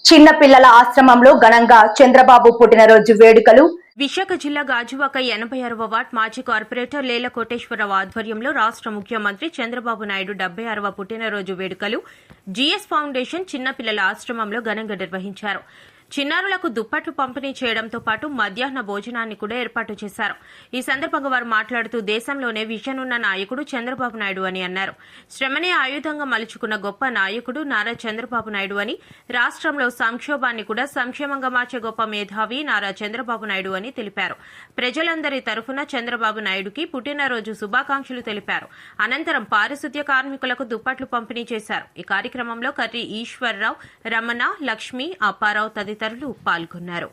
చిన్న పిల్లల ఆశ్రమంలో ఘనంగా చంద్రబాబు పుట్టినరోజు వేడుకలు. విశాఖ జిల్లా గాజువాక 86వ వార్డ్ మాజీ కార్పొరేటర్ లేల కోటేశ్వరరావు ఆధ్వర్యంలో రాష్ట్ర ముఖ్యమంత్రి చంద్రబాబు నాయుడు 76వ పుట్టినరోజు వేడుకలు జీఎస్ ఫౌండేషన్ చిన్నపిల్లల ఆశ్రమంలో ఘనంగా నిర్వహించారు. చిన్నారులకు దుప్పట్లు పంపిణీ చేయడంతో పాటు మధ్యాహ్న భోజనాన్ని కూడా ఏర్పాటు చేశారు. ఈ సందర్భంగా వారు మాట్లాడుతూ దేశంలోనే విజన్ ఉన్న నాయకుడు చంద్రబాబు నాయుడు అని అన్నారు. శ్రమనే ఆయుధంగా మలుచుకున్న గొప్ప నాయకుడు నారా చంద్రబాబు నాయుడు అని, రాష్ట్రంలో సంక్షోభాన్ని కూడా సంక్షేమంగా మార్చే గొప్ప మేధావి నారా చంద్రబాబు నాయుడు అని తెలిపారు. ప్రజలందరి తరఫున చంద్రబాబు నాయుడుకి పుట్టినరోజు శుభాకాంక్షలు తెలిపారు. అనంతరం పారిశుద్ధ్య కార్మికులకు దుప్పట్లు పంపిణీ చేశారు. ఈ కార్యక్రమంలో కర్రి ఈశ్వరరావు, రమణ, లక్ష్మి, అప్పారావు తదితరులు పాల్గొన్నారు.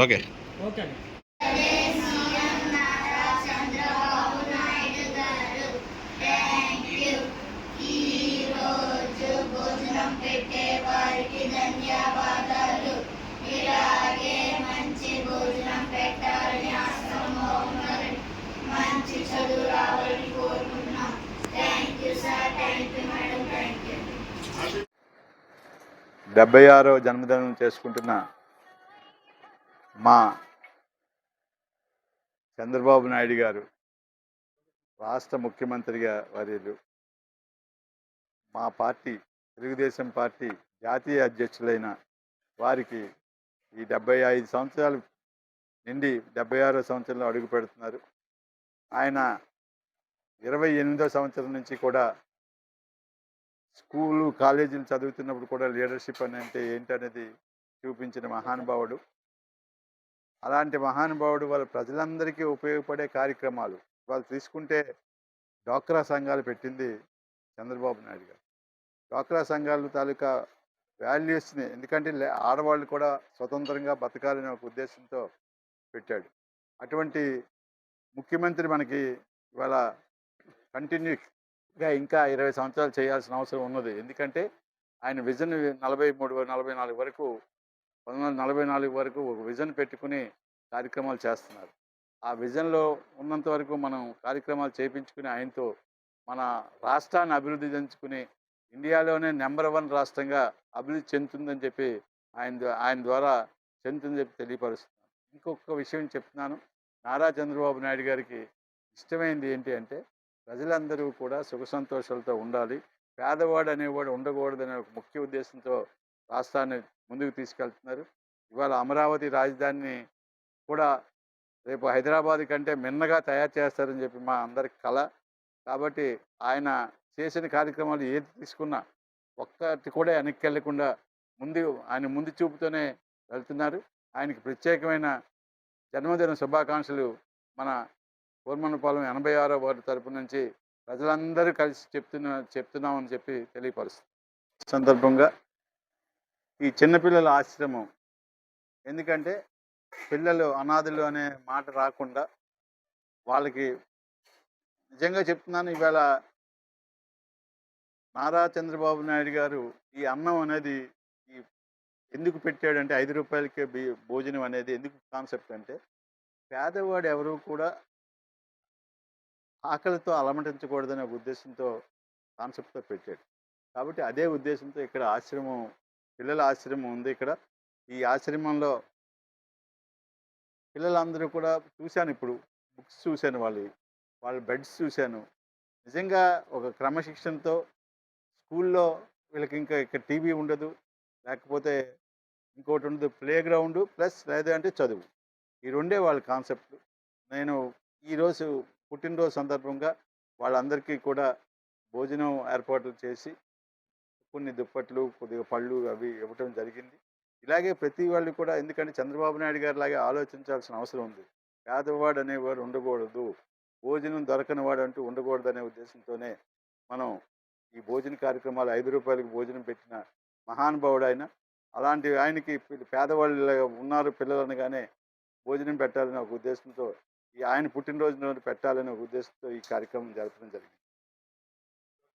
ఓకే. ధన్యవాదాలు. ఇలాగే మంచి భోజనం పెట్టాలని ఆశ్రమం మంచి చదువు రావాలని కోరుకుంటున్నాం. Thank you sir, thank you madam, thank you. 76వ జన్మదినం చేసుకుంటున్న మా చంద్రబాబు నాయుడు గారు రాష్ట్ర ముఖ్యమంత్రిగా వర్యులు, మా పార్టీ తెలుగుదేశం పార్టీ జాతీయ అధ్యక్షులైన వారికి ఈ 75 సంవత్సరాలు నిండి 76వ సంవత్సరంలో అడుగు పెడుతున్నారు. ఆయన 28వ సంవత్సరం నుంచి కూడా స్కూలు కాలేజీలు చదువుతున్నప్పుడు కూడా లీడర్షిప్ అంటే ఏంటనేది చూపించిన మహానుభావుడు. అలాంటి మహానుభావుడు వాళ్ళ ప్రజలందరికీ ఉపయోగపడే కార్యక్రమాలు వాళ్ళు తీసుకుంటే డ్వాక్రా సంఘాలు పెట్టింది చంద్రబాబు నాయుడు గారు. డ్వాక్రా సంఘాల తాలూకా వాల్యూస్ని, ఎందుకంటే ఆడవాళ్ళు కూడా స్వతంత్రంగా బతకాలనే ఒక ఉద్దేశంతో పెట్టాడు. అటువంటి ముఖ్యమంత్రి మనకి ఇవాళ కంటిన్యూగా ఇంకా 20 సంవత్సరాలు చేయాల్సిన అవసరం ఉన్నది. ఎందుకంటే ఆయన విజన్ 44 వరకు 1944 వరకు ఒక విజన్ పెట్టుకుని కార్యక్రమాలు చేస్తున్నారు. ఆ విజన్లో ఉన్నంత వరకు మనం కార్యక్రమాలు చేయించుకుని ఆయనతో మన రాష్ట్రాన్ని అభివృద్ధి చెందుకుని ఇండియాలోనే నెంబర్ 1 రాష్ట్రంగా అభివృద్ధి చెందుతుందని చెప్పి ఆయన ద్వారా చెందుతుందని చెప్పి తెలియపరుస్తున్నాను. ఇంకొక విషయం చెప్తున్నాను. నారా చంద్రబాబు నాయుడు గారికి ఇష్టమైంది ఏంటి అంటే ప్రజలందరూ కూడా సుఖ సంతోషాలతో ఉండాలి, పేదవాడు అనేవాడు ఉండకూడదనే ఒక ముఖ్య ఉద్దేశంతో రాష్ట్రాన్ని ముందుకు తీసుకెళ్తున్నారు. ఇవాళ అమరావతి రాజధానిని కూడా రేపు హైదరాబాద్ కంటే మిన్నగా తయారు చేస్తారని చెప్పి మా అందరికి కళ. కాబట్టి ఆయన చేసిన కార్యక్రమాలు ఏది తీసుకున్నా ఒక్కటి కూడా వెనక్కి వెళ్ళకుండా ఆయన ముందు చూపుతోనే వెళ్తున్నారు. ఆయనకి ప్రత్యేకమైన జన్మదిన శుభాకాంక్షలు మన కోర్మన్నపాలెం 86వ వార్డు తరపు నుంచి ప్రజలందరూ కలిసి చెప్తున్నామని చెప్పి తెలియపరుస్తుంది. సందర్భంగా ఈ చిన్నపిల్లల ఆశ్రమం, ఎందుకంటే పిల్లలు అనాథులు అనే మాట రాకుండా వాళ్ళకి నిజంగా చెప్తున్నాను. ఇవాళ నారా చంద్రబాబు నాయుడు గారు ఈ అన్నం అనేది ఎందుకు పెట్టాడంటే 5 రూపాయలకే భోజనం అనేది ఎందుకు కాన్సెప్ట్ అంటే పేదవాడు ఎవరు కూడా ఆకలితో అలమటించకూడదనే ఉద్దేశంతో కాన్సెప్ట్తో పెట్టాడు. కాబట్టి అదే ఉద్దేశంతో ఇక్కడ పిల్లల ఆశ్రమం ఉంది. ఇక్కడ ఈ ఆశ్రమంలో పిల్లలందరూ కూడా చూశాను, ఇప్పుడు బుక్స్ చూశాను, వాళ్ళ బెడ్స్ చూశాను. నిజంగా ఒక క్రమశిక్షణతో స్కూల్లో వీళ్ళకి ఇంకా ఇక్కడ టీవీ ఉండదు, లేకపోతే ఇంకోటి ఉండదు, ప్లే గ్రౌండ్ ప్లస్ లేదంటే చదువు, ఈ రెండే వాళ్ళ కాన్సెప్ట్. నేను ఈరోజు పుట్టినరోజు సందర్భంగా వాళ్ళందరికీ కూడా భోజనం ఏర్పాట్లు చేసి కొన్ని దుప్పట్లు, కొద్దిగా పళ్ళు అవి ఇవ్వటం జరిగింది. ఇలాగే ప్రతి వాళ్ళు కూడా, ఎందుకంటే చంద్రబాబు నాయుడు గారి లాగే ఆలోచించాల్సిన అవసరం ఉంది. పేదవాడు అనేవాడు ఉండకూడదు, భోజనం దొరకని వాడు అంటూ ఉండకూడదు అనే ఉద్దేశంతోనే మనం ఈ భోజన కార్యక్రమాలు 5 రూపాయలకు భోజనం పెట్టిన మహానుభావుడు ఆయన. అలాంటి ఆయనకి పేదవాళ్ళు ఉన్నారు పిల్లలు అనగానే భోజనం పెట్టాలనే ఒక ఉద్దేశంతో ఆయన పుట్టినరోజు పెట్టాలనే ఒక ఉద్దేశంతో ఈ కార్యక్రమం జరపడం జరిగింది.